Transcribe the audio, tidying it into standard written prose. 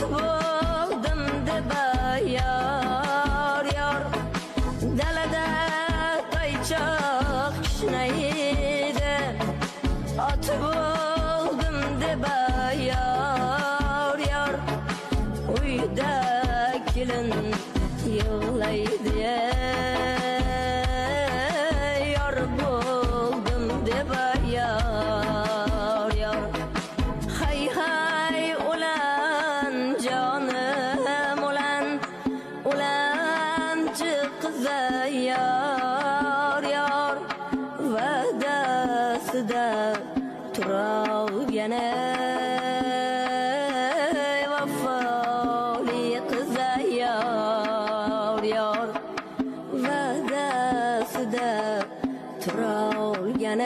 bo'ldim deb yor yor dalada toychoq kishnaydi ot bo'ldim deb yor yor uyda kelin yig'laydi yor bo'ldim deb yor yor hay hay ulan jonim ulanchi qiza yor yor va'dasida turolgan vafoli qiza yor va'dasida turolgan